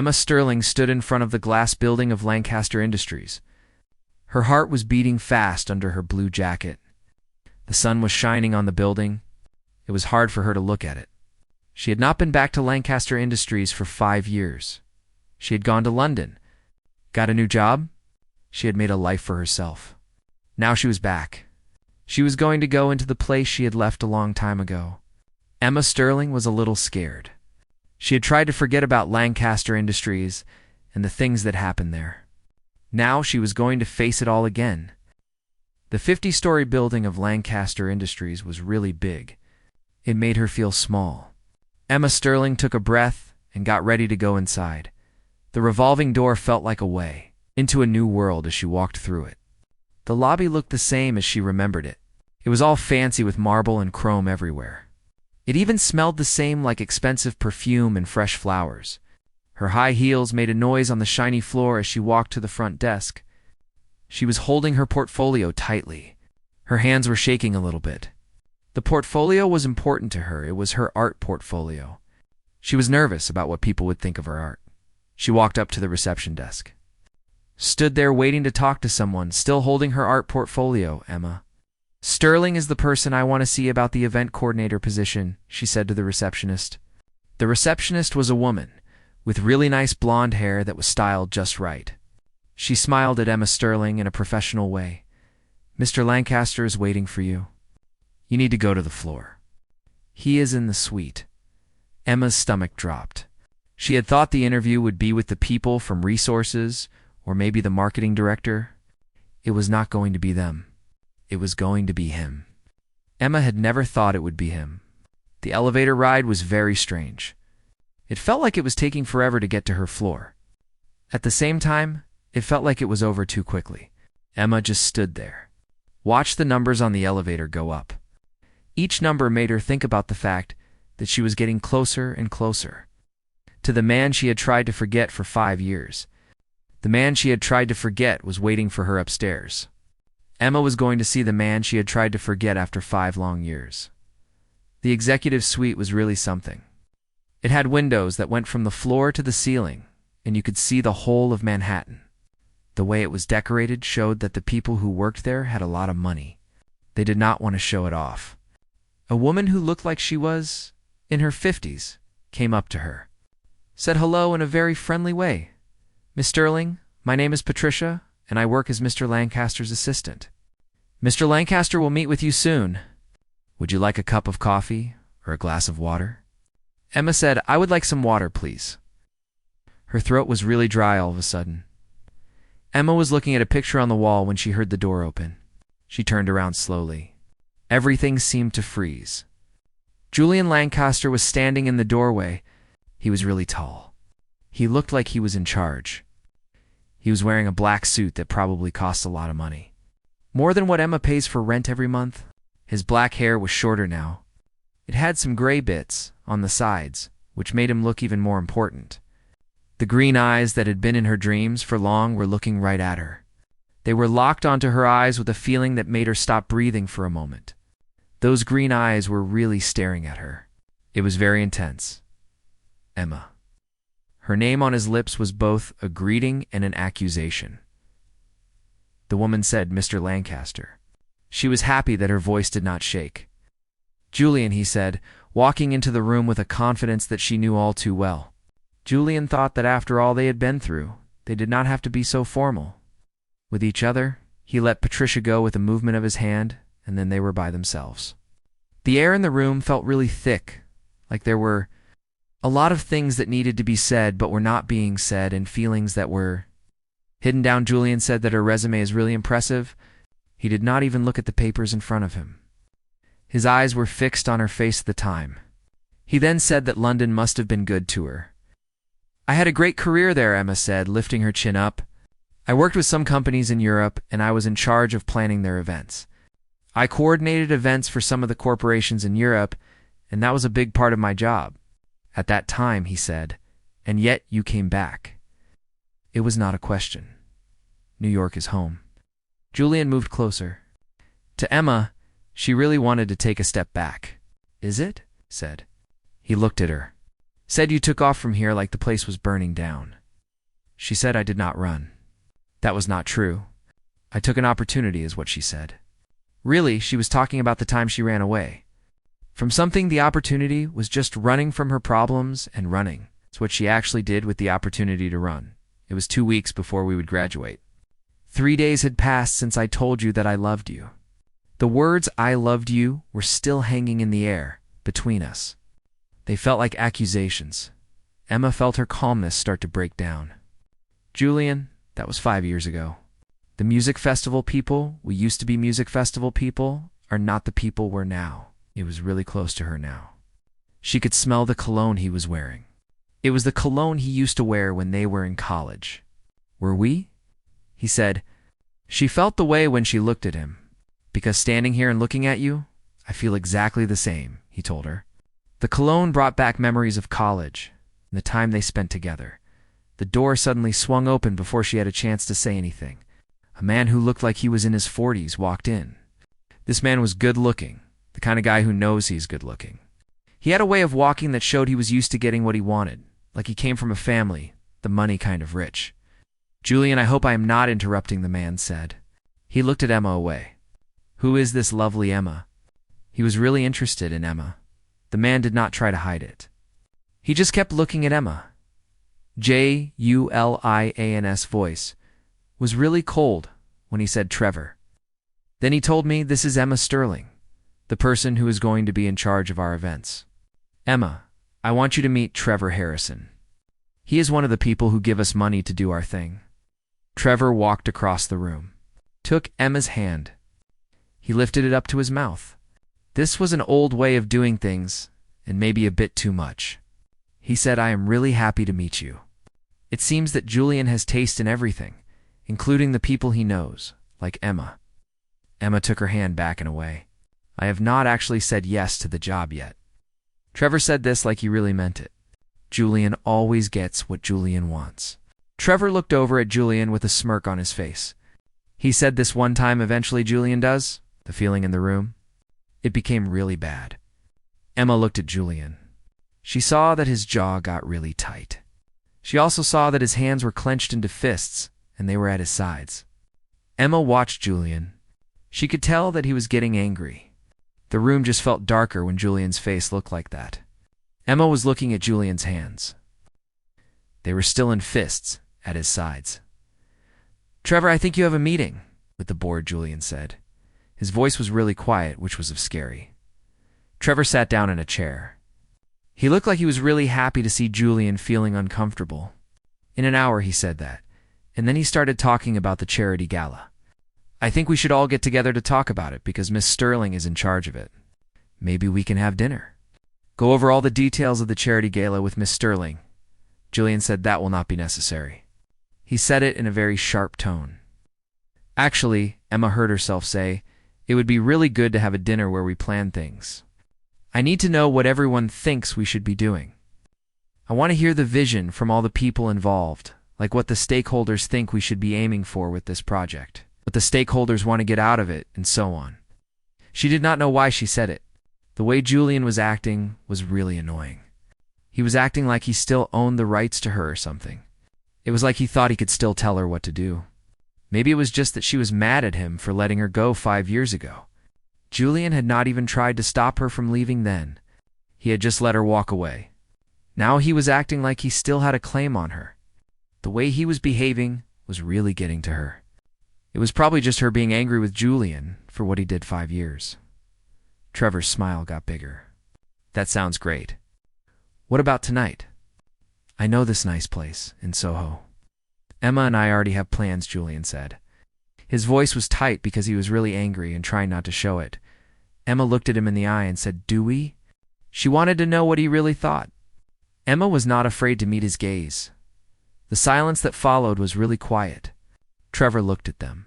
Emma Sterling stood in front of the glass building of Lancaster Industries. Her heart was beating fast under her blue jacket. The sun was shining on the building. It was hard for her to look at it. She had not been back to Lancaster Industries for 5 years. She had gone to London, got a new job. She had made a life for herself. Now she was back. She was going to go into the place she had left a long time ago. Emma Sterling was a little scared. She had tried to forget about Lancaster Industries and the things that happened there. Now she was going to face it all again. The 50-story building of Lancaster Industries was really big. It made her feel small. Emma Sterling took a breath and got ready to go inside. The revolving door felt like a way into a new world as she walked through it. The lobby looked the same as she remembered it. It was all fancy with marble and chrome everywhere. It even smelled the same, like expensive perfume and fresh flowers. Her high heels made a noise on the shiny floor as she walked to the front desk. She was holding her portfolio tightly. Her hands were shaking a little bit. The portfolio was important to her. It was her art portfolio. She was nervous about what people would think of her art. She walked up to the reception desk. Stood there waiting to talk to someone, still holding her art portfolio. Emma Sterling is the person I want to see about the event coordinator position, she said to the receptionist. The receptionist was a woman with really nice blonde hair that was styled just right. She smiled at Emma Sterling in a professional way. Mr. Lancaster is waiting for you. You need to go to the floor. He is in the suite. Emma's stomach dropped. She had thought the interview would be with the people from resources or maybe the marketing director. It was not going to be them. It was going to be him. Emma had never thought it would be him. The elevator ride was very strange. It felt like it was taking forever to get to her floor. At the same time, it felt like it was over too quickly. Emma just stood there. Watched the numbers on the elevator go up. Each number made her think about the fact that she was getting closer and closer to the man she had tried to forget for 5 years. The man she had tried to forget was waiting for her upstairs. Emma was going to see the man she had tried to forget after 5 long years. The executive suite was really something. It had windows that went from the floor to the ceiling, and you could see the whole of Manhattan. The way it was decorated showed that the people who worked there had a lot of money. They did not want to show it off. A woman who looked like she was in her 50s came up to her, said hello in a very friendly way. Miss Sterling, my name is Patricia, and I work as Mr. Lancaster's assistant. Mr. Lancaster will meet with you soon. Would you like a cup of coffee or a glass of water? Emma said, I would like some water, please. Her throat was really dry all of a sudden. Emma was looking at a picture on the wall when she heard the door open. She turned around slowly. Everything seemed to freeze. Julian Lancaster was standing in the doorway. He was really tall. He looked like he was in charge. He was wearing a black suit that probably cost a lot of money. More than what Emma pays for rent every month. His black hair was shorter now. It had some gray bits on the sides, which made him look even more important. The green eyes that had been in her dreams for long were looking right at her. They were locked onto her eyes with a feeling that made her stop breathing for a moment. Those green eyes were really staring at her. It was very intense. Emma. Her name on his lips was both a greeting and an accusation. The woman said, Mr. Lancaster. She was happy that her voice did not shake. Julian, he said, walking into the room with a confidence that she knew all too well. Julian thought that after all they had been through, they did not have to be so formal. With each other, he let Patricia go with a movement of his hand, and then they were by themselves. The air in the room felt really thick, like there were a lot of things that needed to be said but were not being said, and feelings that were hidden down. Julian said that her resume is really impressive. He did not even look at the papers in front of him. His eyes were fixed on her face at the time. He then said that London must have been good to her. I had a great career there, Emma said, lifting her chin up. I worked with some companies in Europe, and I was in charge of planning their events. I coordinated events for some of the corporations in Europe, and that was a big part of my job. At that time, he said, and yet you came back. It was not a question. New York is home. Julian moved closer. To Emma, she really wanted to take a step back. Is it? Said. He looked at her. Said you took off from here like the place was burning down. She said I did not run. That was not true. I took an opportunity, is what she said. Really, she was talking about the time she ran away. From something, the opportunity was just running from her problems and running. It's what she actually did with the opportunity to run. It was 2 weeks before we would graduate. 3 days had passed since I told you that I loved you. The words "I loved you" were still hanging in the air between us. They felt like accusations. Emma felt her calmness start to break down. Julian, that was 5 years ago. The music festival people, we used to be music festival people, are not the people we're now. It was really close to her now. She could smell the cologne he was wearing. It was the cologne he used to wear when they were in college. Were we? He said. She felt the way when she looked at him. Because standing here and looking at you, I feel exactly the same, he told her. The cologne brought back memories of college and the time they spent together. The door suddenly swung open before she had a chance to say anything. A man who looked like he was in his 40s walked in. This man was good-looking, the kind of guy who knows he's good-looking. He had a way of walking that showed he was used to getting what he wanted, like he came from a family, the money kind of rich. Julian, I hope I am not interrupting, the man said. He looked at Emma away. Who is this lovely Emma? He was really interested in Emma. The man did not try to hide it. He just kept looking at Emma. Julian's voice was really cold when he said Trevor. Then he told me, this is Emma Sterling, the person who is going to be in charge of our events. Emma, I want you to meet Trevor Harrison. He is one of the people who give us money to do our thing. Trevor walked across the room, took Emma's hand. He lifted it up to his mouth. This was an old way of doing things, and maybe a bit too much. He said, I am really happy to meet you. It seems that Julian has taste in everything, including the people he knows, like Emma. Emma took her hand back and away. I have not actually said yes to the job yet. Trevor said this like he really meant it. Julian always gets what Julian wants. Trevor looked over at Julian with a smirk on his face. He said this one time, eventually Julian does. The feeling in the room. It became really bad. Emma looked at Julian. She saw that his jaw got really tight. She also saw that his hands were clenched into fists, and they were at his sides. Emma watched Julian. She could tell that he was getting angry. The room just felt darker when Julian's face looked like that. Emma was looking at Julian's hands. They were still in fists at his sides. Trevor, I think you have a meeting with the board, Julian said. His voice was really quiet, which was scary. Trevor sat down in a chair. He looked like he was really happy to see Julian feeling uncomfortable. In an hour, he said that, and then he started talking about the charity gala. I think we should all get together to talk about it because Miss Sterling is in charge of it. Maybe we can have dinner. Go over all the details of the charity gala with Miss Sterling. Julian said that will not be necessary. He said it in a very sharp tone. Actually, Emma heard herself say, it would be really good to have a dinner where we plan things. I need to know what everyone thinks we should be doing. I want to hear the vision from all the people involved, like what the stakeholders think we should be aiming for with this project, what the stakeholders want to get out of it, and so on. She did not know why she said it. The way Julian was acting was really annoying. He was acting like he still owned the rights to her or something. It was like he thought he could still tell her what to do. Maybe it was just that she was mad at him for letting her go 5 years ago. Julian had not even tried to stop her from leaving then. He had just let her walk away. Now he was acting like he still had a claim on her. The way he was behaving was really getting to her. It was probably just her being angry with Julian for what he did 5 years. Trevor's smile got bigger. That sounds great. What about tonight? I know this nice place in Soho. Emma and I already have plans, Julian said. His voice was tight because he was really angry and trying not to show it. Emma looked at him in the eye and said, do we? She wanted to know what he really thought. Emma was not afraid to meet his gaze. The silence that followed was really quiet. Trevor looked at them.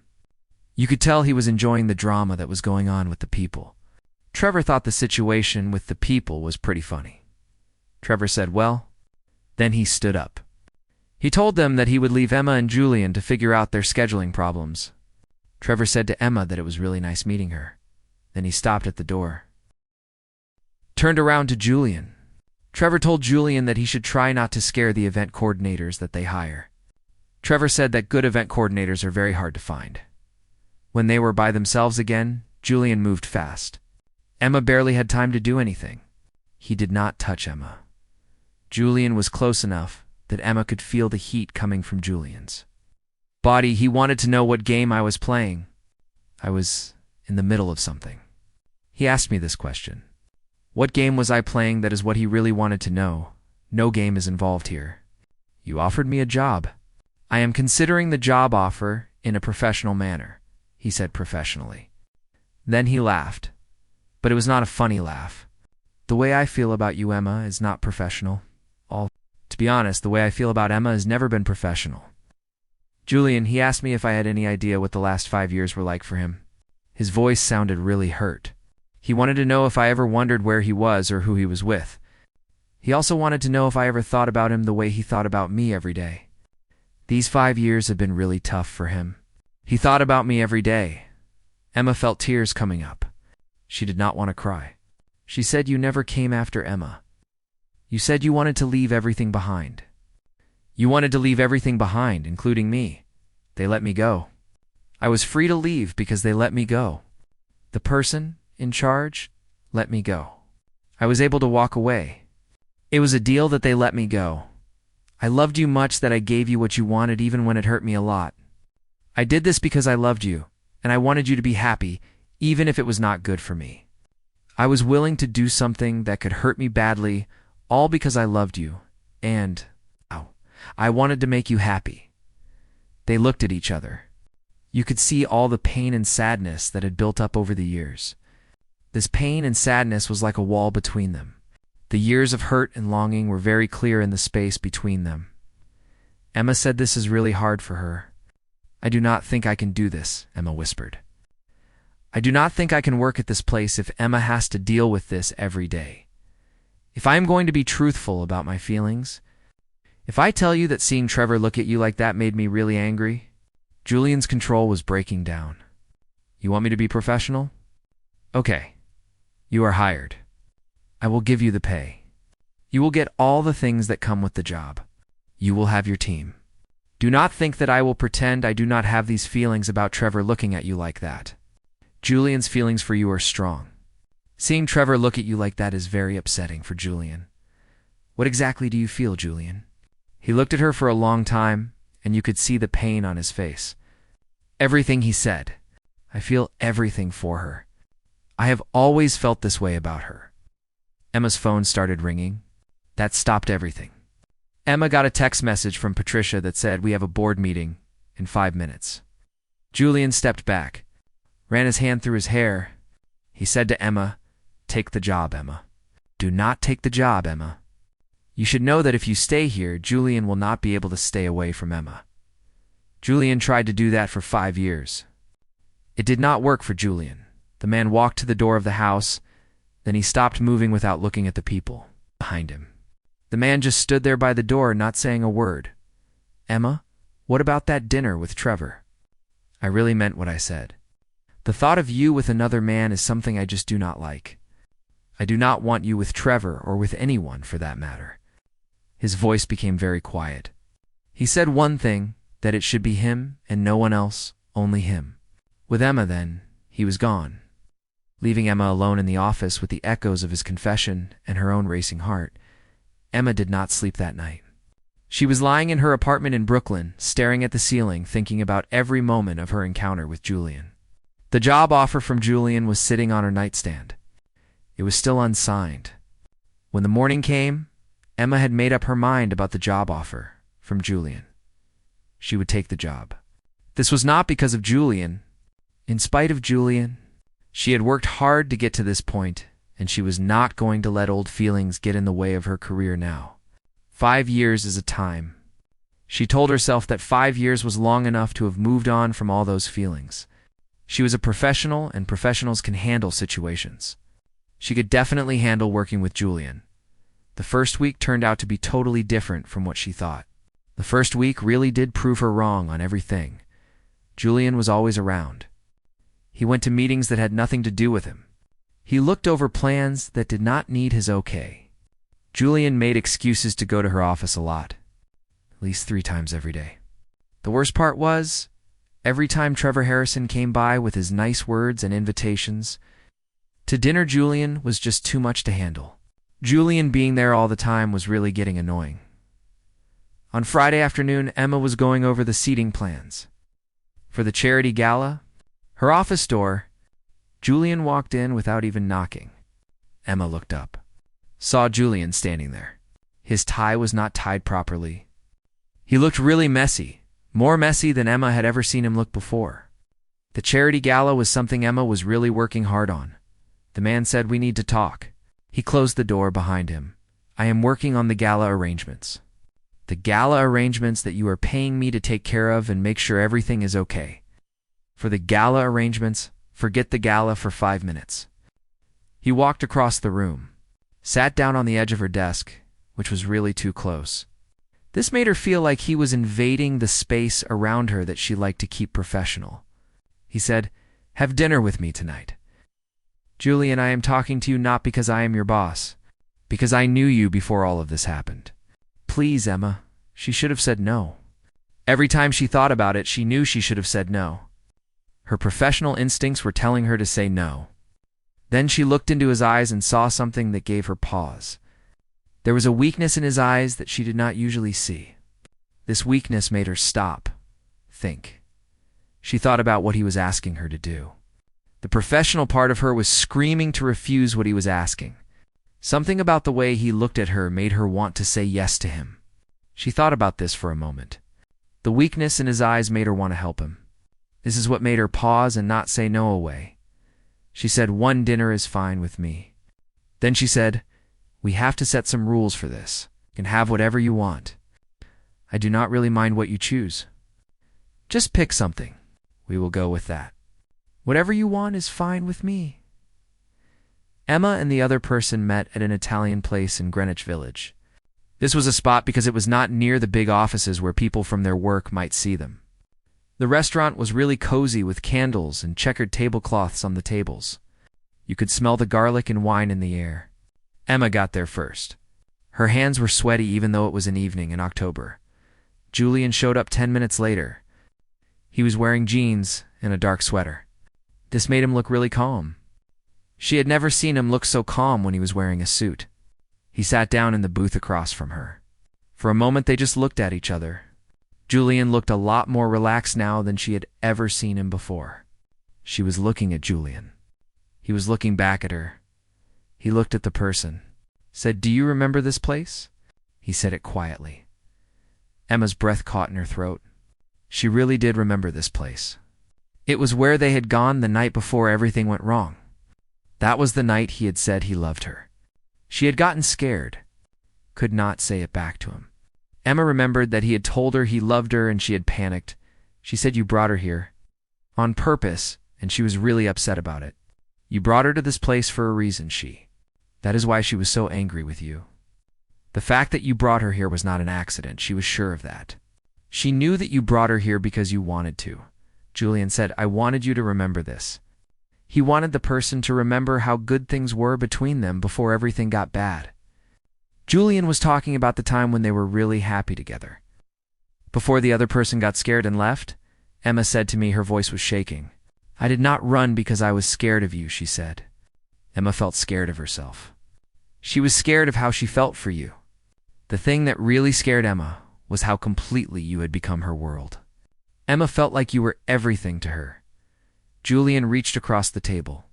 You could tell he was enjoying the drama that was going on with the people. Trevor thought the situation with the people was pretty funny. Trevor said, well, then he stood up. He told them that he would leave Emma and Julian to figure out their scheduling problems. Trevor said to Emma that it was really nice meeting her. Then he stopped at the door. Turned around to Julian. Trevor told Julian that he should try not to scare the event coordinators that they hire. Trevor said that good event coordinators are very hard to find. When they were by themselves again, Julian moved fast. Emma barely had time to do anything. He did not touch Emma. Julian was close enough that Emma could feel the heat coming from Julian's body. He wanted to know what game I was playing. I was in the middle of something. He asked me this question. What game was I playing? That is what he really wanted to know. No game is involved here. You offered me a job. I am considering the job offer in a professional manner, he said professionally. Then he laughed. But it was not a funny laugh. The way I feel about you, Emma, is not professional. To be honest, the way I feel about Emma has never been professional. Julian, he asked me if I had any idea what the last 5 years were like for him. His voice sounded really hurt. He wanted to know if I ever wondered where he was or who he was with. He also wanted to know if I ever thought about him the way he thought about me every day. These 5 years have been really tough for him. He thought about me every day. Emma felt tears coming up. She did not want to cry. She said, "You never came after Emma. You said you wanted to leave everything behind. You wanted to leave everything behind, including me. They let me go. I was free to leave because they let me go. The person in charge let me go. I was able to walk away. It was a deal that they let me go. I loved you much that I gave you what you wanted even when it hurt me a lot. I did this because I loved you, and I wanted you to be happy, even if it was not good for me. I was willing to do something that could hurt me badly, all because I loved you, and I wanted to make you happy." They looked at each other. You could see all the pain and sadness that had built up over the years. This pain and sadness was like a wall between them. The years of hurt and longing were very clear in the space between them. Emma said this is really hard for her. "I do not think I can do this," Emma whispered. "I do not think I can work at this place if Emma has to deal with this every day. If I am going to be truthful about my feelings, if I tell you that seeing Trevor look at you like that made me really angry." Julian's control was breaking down. "You want me to be professional? Okay. You are hired. I will give you the pay. You will get all the things that come with the job. You will have your team. Do not think that I will pretend I do not have these feelings about Trevor looking at you like that. Julian's feelings for you are strong. Seeing Trevor look at you like that is very upsetting for Julian. What exactly do you feel, Julian?" He looked at her for a long time, and you could see the pain on his face. "Everything," he said. "I feel everything for her. I have always felt this way about her." Emma's phone started ringing. That stopped everything. Emma got a text message from Patricia that said, "We have a board meeting in 5 minutes." Julian stepped back, ran his hand through his hair. He said to Emma, "Take the job, Emma. Do not take the job, Emma. You should know that if you stay here, Julian will not be able to stay away from Emma." Julian tried to do that for 5 years. It did not work for Julian. The man walked to the door of the house, then he stopped moving without looking at the people behind him. The man just stood there by the door, not saying a word. "Emma, what about that dinner with Trevor?" "I really meant what I said. The thought of you with another man is something I just do not like. I do not want you with Trevor or with anyone for that matter." His voice became very quiet. He said one thing, that it should be him and no one else, only him. With Emma then, he was gone, leaving Emma alone in the office with the echoes of his confession and her own racing heart. Emma did not sleep that night. She was lying in her apartment in Brooklyn, staring at the ceiling, thinking about every moment of her encounter with Julian. The job offer from Julian was sitting on her nightstand. It was still unsigned. When the morning came, Emma had made up her mind about the job offer from Julian. She would take the job. This was not because of Julian. In spite of Julian, she had worked hard to get to this point, and she was not going to let old feelings get in the way of her career now. 5 years is a time. She told herself that 5 years was long enough to have moved on from all those feelings. She was a professional, and professionals can handle situations. She could definitely handle working with Julian. The first week turned out to be totally different from what she thought. The first week really did prove her wrong on everything. Julian was always around. He went to meetings that had nothing to do with him. He looked over plans that did not need his okay. Julian made excuses to go to her office a lot, at least 3 times every day. The worst part was, every time Trevor Harrison came by with his nice words and invitations to dinner, Julian was just too much to handle. Julian being there all the time was really getting annoying. On Friday afternoon, Emma was going over the seating plans for the charity gala. Her office door. Julian walked in without even knocking. Emma looked up, saw Julian standing there. His tie was not tied properly. He looked really messy, more messy than Emma had ever seen him look before. The charity gala was something Emma was really working hard on. The man said, "We need to talk." He closed the door behind him. "I am working on the gala arrangements. The gala arrangements that you are paying me to take care of and make sure everything is okay. For the gala arrangements, forget the gala for 5 minutes." He walked across the room, sat down on the edge of her desk, which was really too close. This made her feel like he was invading the space around her that she liked to keep professional. He said, "Have dinner with me tonight. Julian, I am talking to you not because I am your boss, because I knew you before all of this happened." Please, Emma. She should have said no. Every time she thought about it, she knew she should have said no. Her professional instincts were telling her to say no. Then she looked into his eyes and saw something that gave her pause. There was a weakness in his eyes that she did not usually see. This weakness made her stop, think. She thought about what he was asking her to do. The professional part of her was screaming to refuse what he was asking. Something about the way he looked at her made her want to say yes to him. She thought about this for a moment. The weakness in his eyes made her want to help him. This is what made her pause and not say no away. She said, "1 dinner is fine with me." Then she said, "We have to set some rules for this. You can have whatever you want. I do not really mind what you choose. Just pick something. We will go with that. Whatever you want is fine with me." Emma and the other person met at an Italian place in Greenwich Village. This was a spot because it was not near the big offices where people from their work might see them. The restaurant was really cozy with candles and checkered tablecloths on the tables. You could smell the garlic and wine in the air. Emma got there first. Her hands were sweaty even though it was an evening in October. Julian showed up 10 minutes later. He was wearing jeans and a dark sweater. This made him look really calm. She had never seen him look so calm when he was wearing a suit. He sat down in the booth across from her. For a moment they just looked at each other. Julian looked a lot more relaxed now than she had ever seen him before. She was looking at Julian. He was looking back at her. He looked at the person. Said, "Do you remember this place?" He said it quietly. Emma's breath caught in her throat. She really did remember this place. It was where they had gone the night before everything went wrong. That was the night he had said he loved her. She had gotten scared, could not say it back to him. Emma remembered that he had told her he loved her and she had panicked. She said, "You brought her here on purpose," and she was really upset about it. "You brought her to this place for a reason, That is why she was so angry with you. The fact that you brought her here was not an accident. She was sure of that. She knew that you brought her here because you wanted to." Julian said, "I wanted you to remember this." He wanted the person to remember how good things were between them before everything got bad. Julian was talking about the time when they were really happy together. Before the other person got scared and left, Emma said to me, her voice was shaking, "I did not run because I was scared of you," she said. Emma felt scared of herself. She was scared of how she felt for you. The thing that really scared Emma was how completely you had become her world. Emma felt like you were everything to her. Julian reached across the table,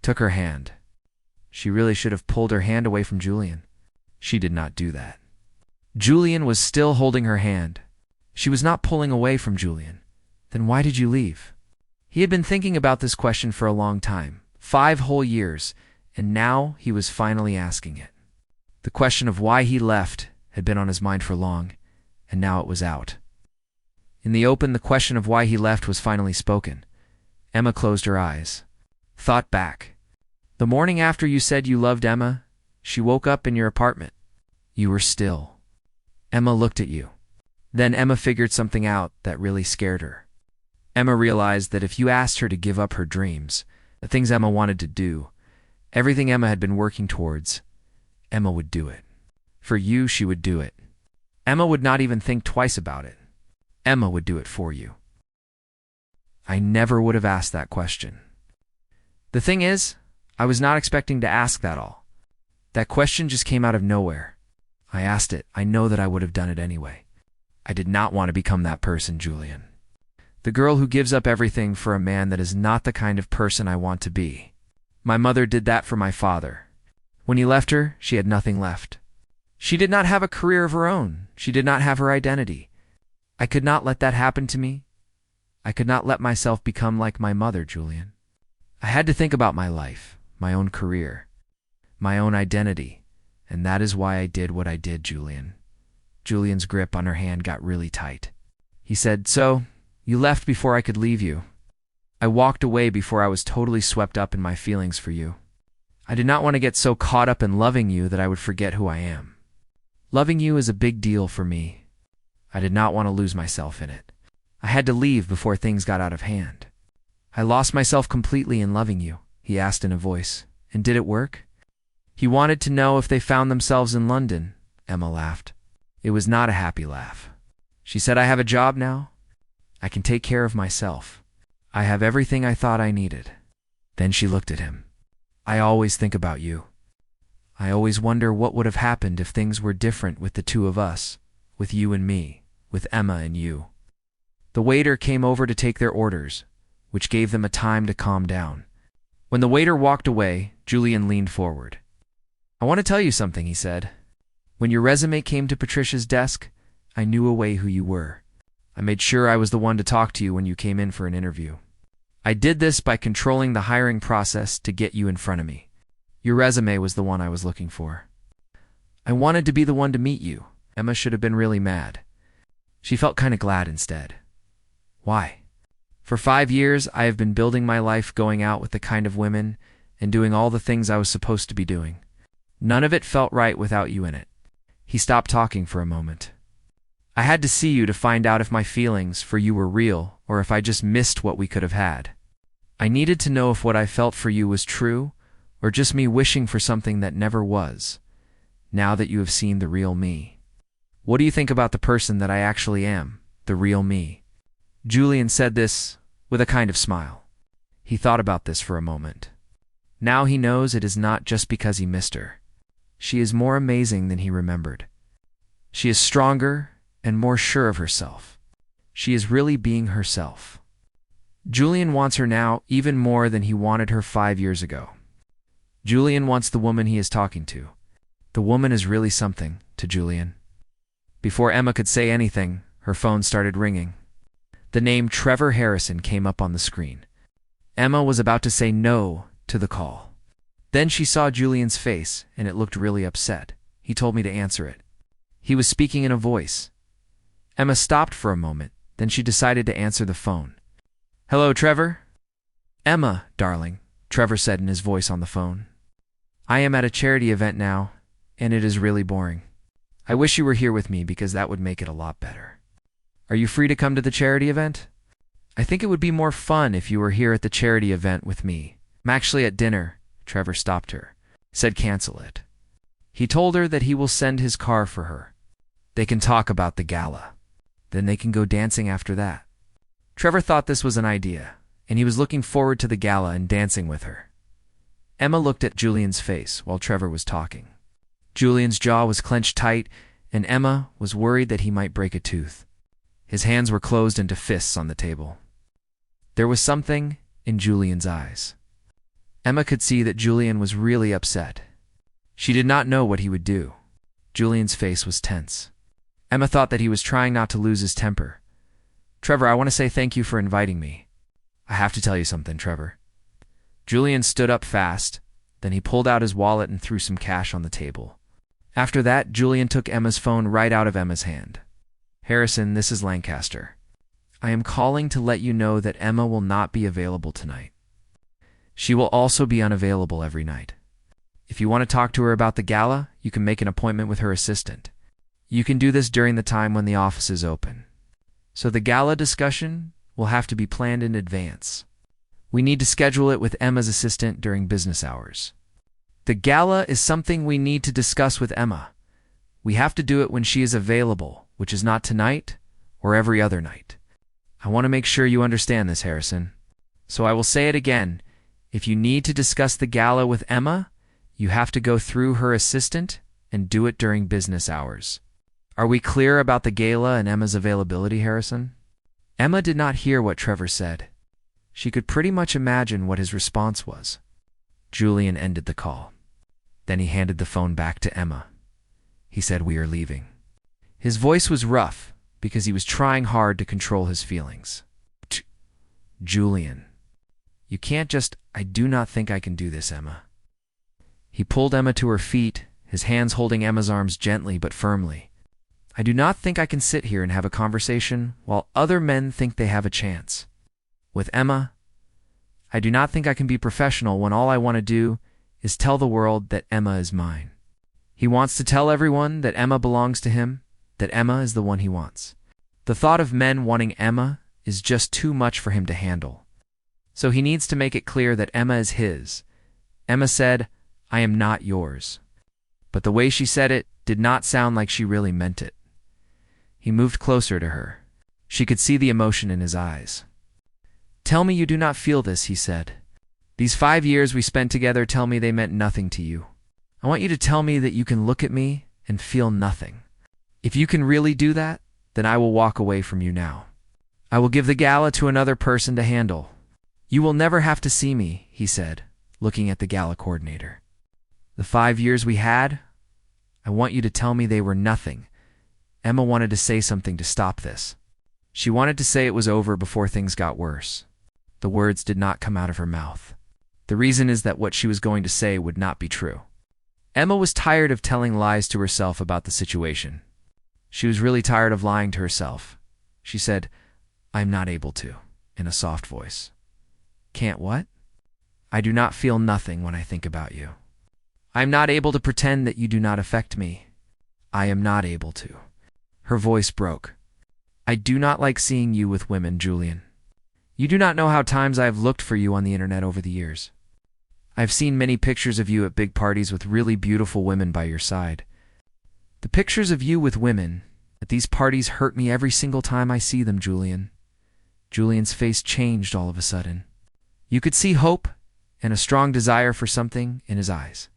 took her hand. She really should have pulled her hand away from Julian. She did not do that. Julian was still holding her hand. She was not pulling away from Julian. Then why did you leave? He had been thinking about this question for a long time, 5 whole years, and now he was finally asking it. The question of why he left had been on his mind for long, and now it was out. In the open, the question of why he left was finally spoken. Emma closed her eyes, thought back. The morning after you said you loved Emma, she woke up in your apartment. You were still. Emma looked at you. Then Emma figured something out that really scared her. Emma realized that if you asked her to give up her dreams, the things Emma wanted to do, everything Emma had been working towards, Emma would do it. For you, she would do it. Emma would not even think twice about it. Emma would do it for you. I never would have asked that question. The thing is, I was not expecting to ask that all. That question just came out of nowhere. I asked it. I know that I would have done it anyway. I did not want to become that person, Julian. The girl who gives up everything for a man that is not the kind of person I want to be. My mother did that for my father. When he left her, she had nothing left. She did not have a career of her own. She did not have her identity. I could not let that happen to me. I could not let myself become like my mother, Julian. I had to think about my life, my own career, my own identity, and that is why I did what I did, Julian. Julian's grip on her hand got really tight. He said, "So, you left before I could leave you. I walked away before I was totally swept up in my feelings for you. I did not want to get so caught up in loving you that I would forget who I am. Loving you is a big deal for me. I did not want to lose myself in it. I had to leave before things got out of hand. I lost myself completely in loving you," he asked in a voice. "And did it work?" He wanted to know if they found themselves in London. Emma laughed. It was not a happy laugh. She said, "I have a job now. I can take care of myself. I have everything I thought I needed." Then she looked at him. "I always think about you. I always wonder what would have happened if things were different with the two of us, with you and me, with Emma and you." The waiter came over to take their orders, which gave them a time to calm down. When the waiter walked away, Julian leaned forward. "I want to tell you something," he said. "When your resume came to Patricia's desk, I knew away who you were. I made sure I was the one to talk to you when you came in for an interview. I did this by controlling the hiring process to get you in front of me. Your resume was the one I was looking for. I wanted to be the one to meet you." Emma should have been really mad. She felt kind of glad instead. "Why? For 5 years, I have been building my life going out with the kind of women and doing all the things I was supposed to be doing. None of it felt right without you in it." He stopped talking for a moment. "I had to see you to find out if my feelings for you were real or if I just missed what we could have had. I needed to know if what I felt for you was true or just me wishing for something that never was, now that you have seen the real me. What do you think about the person that I actually am, the real me?" Julian said this with a kind of smile. He thought about this for a moment. Now he knows it is not just because he missed her. She is more amazing than he remembered. She is stronger and more sure of herself. She is really being herself. Julian wants her now even more than he wanted her 5 years ago. Julian wants the woman he is talking to. The woman is really something to Julian. Before Emma could say anything, her phone started ringing. The name Trevor Harrison came up on the screen. Emma was about to say no to the call. Then she saw Julian's face, and it looked really upset. "He told me to answer it." He was speaking in a voice. Emma stopped for a moment, then she decided to answer the phone. "Hello, Trevor?" "Emma, darling," Trevor said in his voice on the phone. "I am at a charity event now, and it is really boring. I wish you were here with me because that would make it a lot better. Are you free to come to the charity event? I think it would be more fun if you were here at the charity event with me. I'm actually at dinner." Trevor stopped her, said cancel it. He told her that he will send his car for her. They can talk about the gala. Then they can go dancing after that. Trevor thought this was an idea, and he was looking forward to the gala and dancing with her. Emma looked at Julian's face while Trevor was talking. Julian's jaw was clenched tight, and Emma was worried that he might break a tooth. His hands were closed into fists on the table. There was something in Julian's eyes. Emma could see that Julian was really upset. She did not know what he would do. Julian's face was tense. Emma thought that he was trying not to lose his temper. "Trevor, I want to say thank you for inviting me. I have to tell you something, Trevor." Julian stood up fast, then he pulled out his wallet and threw some cash on the table. After that, Julian took Emma's phone right out of Emma's hand. "Harrison, this is Lancaster. I am calling to let you know that Emma will not be available tonight. She will also be unavailable every night. If you want to talk to her about the gala, you can make an appointment with her assistant. You can do this during the time when the office is open. So the gala discussion will have to be planned in advance. We need to schedule it with Emma's assistant during business hours. The gala is something we need to discuss with Emma. We have to do it when she is available, which is not tonight or every other night. I want to make sure you understand this, Harrison. So I will say it again. If you need to discuss the gala with Emma, you have to go through her assistant and do it during business hours. Are we clear about the gala and Emma's availability, Harrison? Emma did not hear what Trevor said. She could pretty much imagine what his response was. Julian ended the call. Then he handed the phone back to Emma. He said, "We are leaving." His voice was rough because he was trying hard to control his feelings. Julian, you can't just, I do not think I can do this, Emma. He pulled Emma to her feet, his hands holding Emma's arms gently but firmly. I do not think I can sit here and have a conversation while other men think they have a chance. With Emma, I do not think I can be professional when all I want to do is tell the world that Emma is mine. He wants to tell everyone that Emma belongs to him, that Emma is the one he wants. The thought of men wanting Emma is just too much for him to handle. So he needs to make it clear that Emma is his. Emma said, "I am not yours." But the way she said it did not sound like she really meant it. He moved closer to her. She could see the emotion in his eyes. "Tell me you do not feel this," he said. "These 5 years we spent together tell me they meant nothing to you. I want you to tell me that you can look at me and feel nothing. If you can really do that, then I will walk away from you now. I will give the gala to another person to handle. You will never have to see me," he said, looking at the gala coordinator. "The 5 years we had, I want you to tell me they were nothing." Emma wanted to say something to stop this. She wanted to say it was over before things got worse. The words did not come out of her mouth. The reason is that what she was going to say would not be true. Emma was tired of telling lies to herself about the situation. She was really tired of lying to herself. She said, "I'm not able to," in a soft voice. "Can't what?" "I do not feel nothing when I think about you. I'm not able to pretend that you do not affect me. I am not able to." Her voice broke. "I do not like seeing you with women, Julian. You do not know how times I have looked for you on the internet over the years. I've seen many pictures of you at big parties with really beautiful women by your side. The pictures of you with women at these parties hurt me every single time I see them, Julian." Julian's face changed all of a sudden. You could see hope and a strong desire for something in his eyes.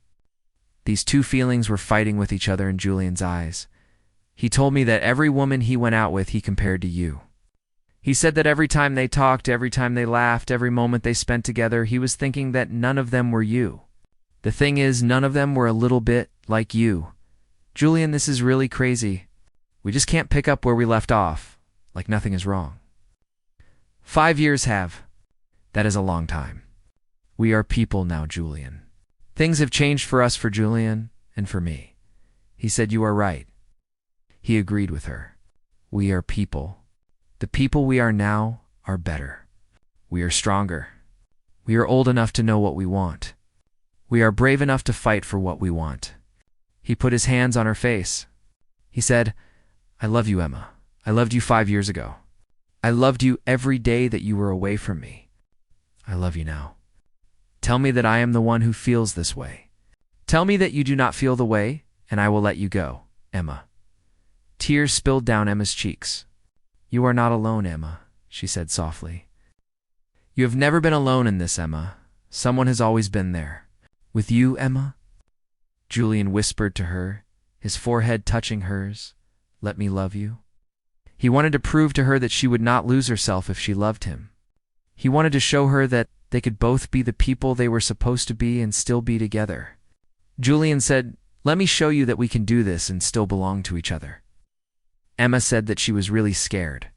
These two feelings were fighting with each other in Julian's eyes. He told me that every woman he went out with he compared to you. He said that every time they talked, every time they laughed, every moment they spent together, he was thinking that none of them were you. The thing is, none of them were a little bit like you. Julian, this is really crazy. We just can't pick up where we left off, like nothing is wrong. 5 years have. That is a long time. We are people now, Julian. Things have changed for us, for Julian, and for me. He said, "You are right." He agreed with her. We are people. The people we are now are better. We are stronger. We are old enough to know what we want. We are brave enough to fight for what we want. He put his hands on her face. He said, "I love you, Emma. I loved you 5 years ago. I loved you every day that you were away from me. I love you now. Tell me that I am the one who feels this way. Tell me that you do not feel the way, and I will let you go, Emma." Tears spilled down Emma's cheeks. "You are not alone, Emma," she said softly. "You have never been alone in this, Emma. Someone has always been there. With you, Emma?" Julian whispered to her, his forehead touching hers, "Let me love you." He wanted to prove to her that she would not lose herself if she loved him. He wanted to show her that they could both be the people they were supposed to be and still be together. Julian said, "Let me show you that we can do this and still belong to each other." Emma said that she was really scared.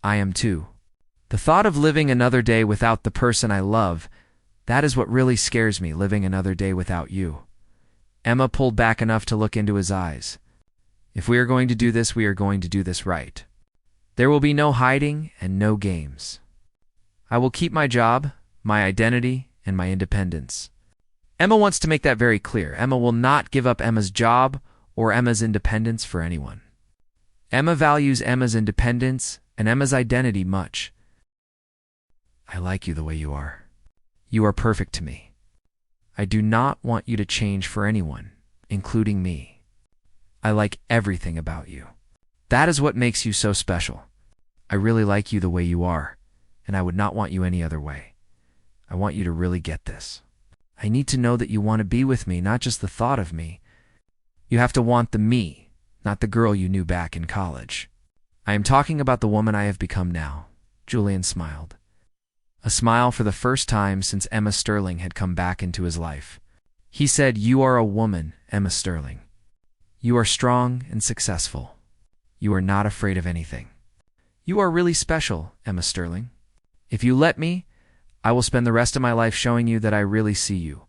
"I am too. The thought of living another day without the person I love, that is what really scares me, living another day without you." Emma pulled back enough to look into his eyes. "If we are going to do this, we are going to do this right. There will be no hiding and no games. I will keep my job, my identity, and my independence." Emma wants to make that very clear. Emma will not give up Emma's job or Emma's independence for anyone. Emma values Emma's independence and Emma's identity much. "I like you the way you are. You are perfect to me. I do not want you to change for anyone, including me. I like everything about you. That is what makes you so special. I really like you the way you are, and I would not want you any other way. I want you to really get this. I need to know that you want to be with me, not just the thought of me. You have to want the me, not the girl you knew back in college. I am talking about the woman I have become now. Julian smiled. A smile for the first time since Emma Sterling had come back into his life. He said, "You are a woman, Emma Sterling. You are strong and successful. You are not afraid of anything. You are really special, Emma Sterling. If you let me, I will spend the rest of my life showing you that I really see you.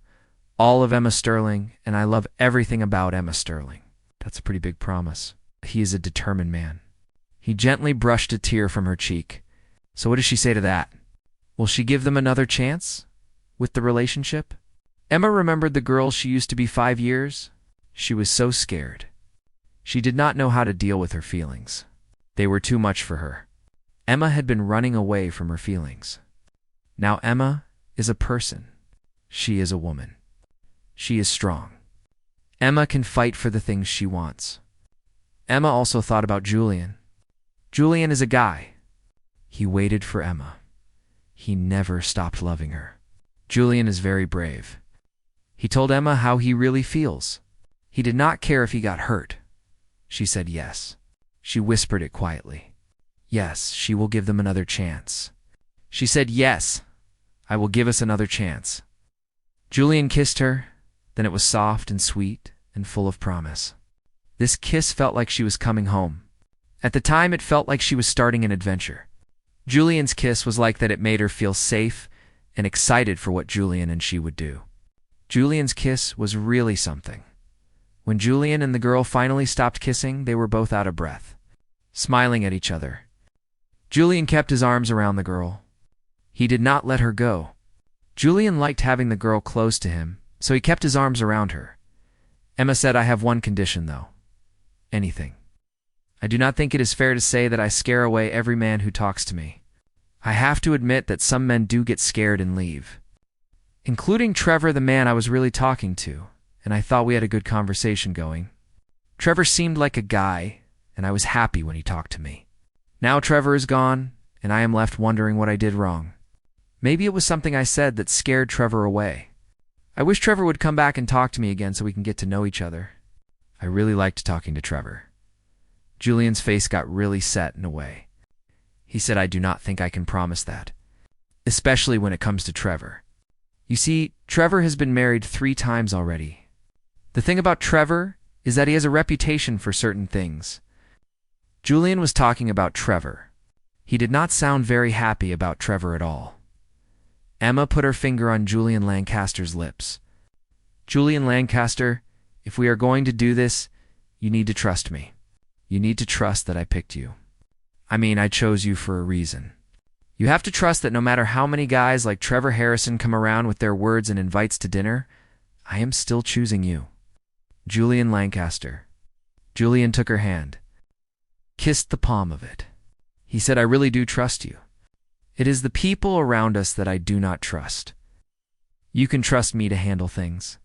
All of Emma Sterling, and I love everything about Emma Sterling." That's a pretty big promise. He is a determined man. He gently brushed a tear from her cheek. So what does she say to that? Will she give them another chance with the relationship? Emma remembered the girl she used to be 5 years. She was so scared. She did not know how to deal with her feelings. They were too much for her. Emma had been running away from her feelings. Now Emma is a person. She is a woman. She is strong. Emma can fight for the things she wants. Emma also thought about Julian. Julian is a guy. He waited for Emma. He never stopped loving her. Julian is very brave. He told Emma how he really feels. He did not care if he got hurt. She said yes. She whispered it quietly. Yes, she will give them another chance. She said, "Yes, I will give us another chance." Julian kissed her, then it was soft and sweet and full of promise. This kiss felt like she was coming home. At the time, it felt like she was starting an adventure. Julian's kiss was like that. It made her feel safe and excited for what Julian and she would do. Julian's kiss was really something. When Julian and the girl finally stopped kissing, they were both out of breath, smiling at each other. Julian kept his arms around the girl. He did not let her go. Julian liked having the girl close to him, so he kept his arms around her. Emma said, "I have one condition, though. Anything. I do not think it is fair to say that I scare away every man who talks to me. I have to admit that some men do get scared and leave. Including Trevor, the man I was really talking to, and I thought we had a good conversation going. Trevor seemed like a guy, and I was happy when he talked to me. Now Trevor is gone, and I am left wondering what I did wrong. Maybe it was something I said that scared Trevor away. I wish Trevor would come back and talk to me again so we can get to know each other. I really liked talking to Trevor." Julian's face got really set in a way. He said, "I do not think I can promise that, especially when it comes to Trevor. You see, Trevor has been married 3 times already. The thing about Trevor is that he has a reputation for certain things." Julian was talking about Trevor. He did not sound very happy about Trevor at all. Emma put her finger on Julian Lancaster's lips. "Julian Lancaster, if we are going to do this, you need to trust me. You need to trust that I picked you. I chose you for a reason. You have to trust that no matter how many guys like Trevor Harrison come around with their words and invites to dinner, I am still choosing you. Julian Lancaster." Julian took her hand, kissed the palm of it. He said, "I really do trust you. It is the people around us that I do not trust. You can trust me to handle things.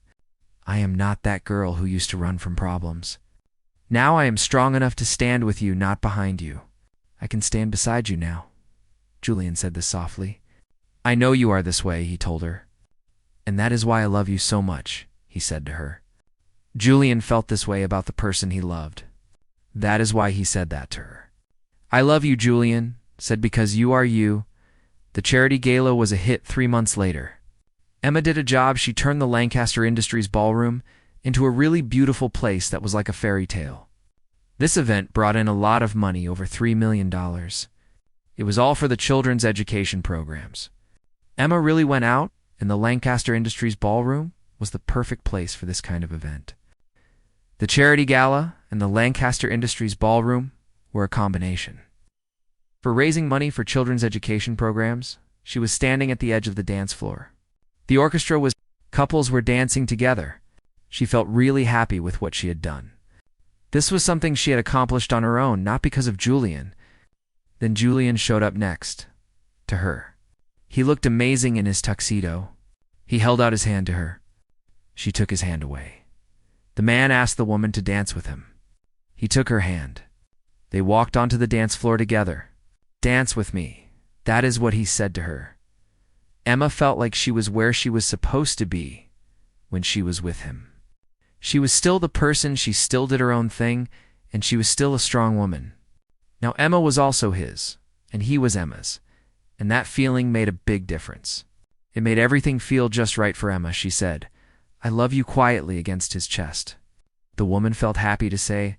I am not that girl who used to run from problems. Now I am strong enough to stand with you, not behind you. I can stand beside you now." Julian said this softly. "I know you are this way," he told her. "And that is why I love you so much," he said to her. Julian felt this way about the person he loved. That is why he said that to her. "I love you," Julian said, "because you are you." The charity gala was a hit 3 months later. Emma did a job. She turned the Lancaster Industries ballroom into a really beautiful place that was like a fairy tale. This event brought in a lot of money, over $3 million. It was all for the children's education programs. Emma really went out, and the Lancaster Industries ballroom was the perfect place for this kind of event. The charity gala and the Lancaster Industries ballroom were a combination. For raising money for children's education programs, she was standing at the edge of the dance floor. The orchestra was, couples were dancing together. She felt really happy with what she had done. This was something she had accomplished on her own, not because of Julian. Then Julian showed up next to her. He looked amazing in his tuxedo. He held out his hand to her. She took his hand away. The man asked the woman to dance with him. He took her hand. They walked onto the dance floor together. "Dance with me." That is what he said to her. Emma felt like she was where she was supposed to be when she was with him. She was still the person, she still did her own thing, and she was still a strong woman. Now Emma was also his, and he was Emma's, and that feeling made a big difference. It made everything feel just right for Emma. She said, "I love you," quietly against his chest. The woman felt happy to say,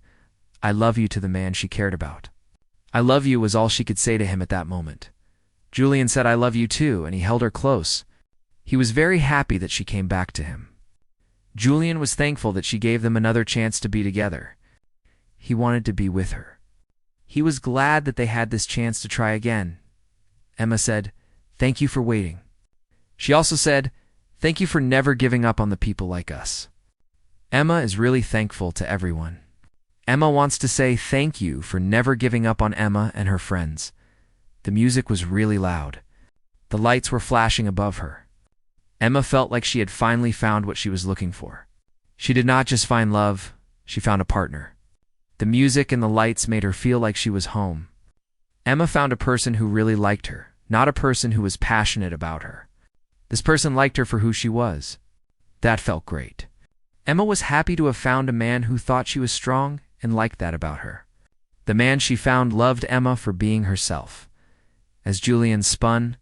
"I love you," to the man she cared about. "I love you" was all she could say to him at that moment. Julian said, "I love you too," and he held her close. He was very happy that she came back to him. Julian was thankful that she gave them another chance to be together. He wanted to be with her. He was glad that they had this chance to try again. Emma said, "Thank you for waiting." She also said, "Thank you for never giving up on the people like us." Emma is really thankful to everyone. Emma wants to say thank you for never giving up on Emma and her friends. The music was really loud. The lights were flashing above her. Emma felt like she had finally found what she was looking for. She did not just find love, she found a partner. The music and the lights made her feel like she was home. Emma found a person who really liked her, not a person who was passionate about her. This person liked her for who she was. That felt great. Emma was happy to have found a man who thought she was strong and liked that about her. The man she found loved Emma for being herself. As Julian spun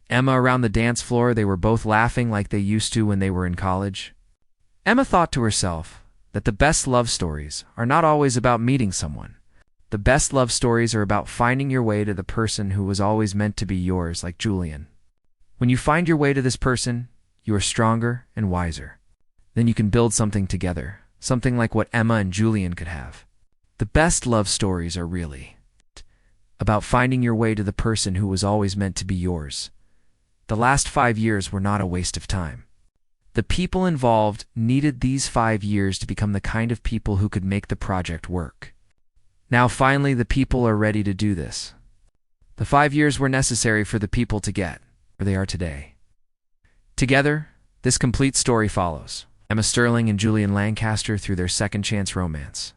Emma around the dance floor, they were both laughing like they used to when they were in college. Emma thought to herself that the best love stories are not always about meeting someone. The best love stories are about finding your way to the person who was always meant to be yours, like Julian. When you find your way to this person, you are stronger and wiser. Then you can build something together, something like what Emma and Julian could have. The best love stories are really about finding your way to the person who was always meant to be yours. The last 5 years were not a waste of time. The people involved needed these 5 years to become the kind of people who could make the project work. Now finally the people are ready to do this. The 5 years were necessary for the people to get where they are today. Together, this complete story follows Emma Sterling and Julian Lancaster through their second chance romance,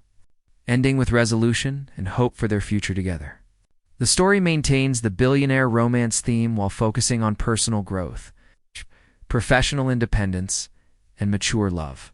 ending with resolution and hope for their future together. The story maintains the billionaire romance theme while focusing on personal growth, professional independence, and mature love.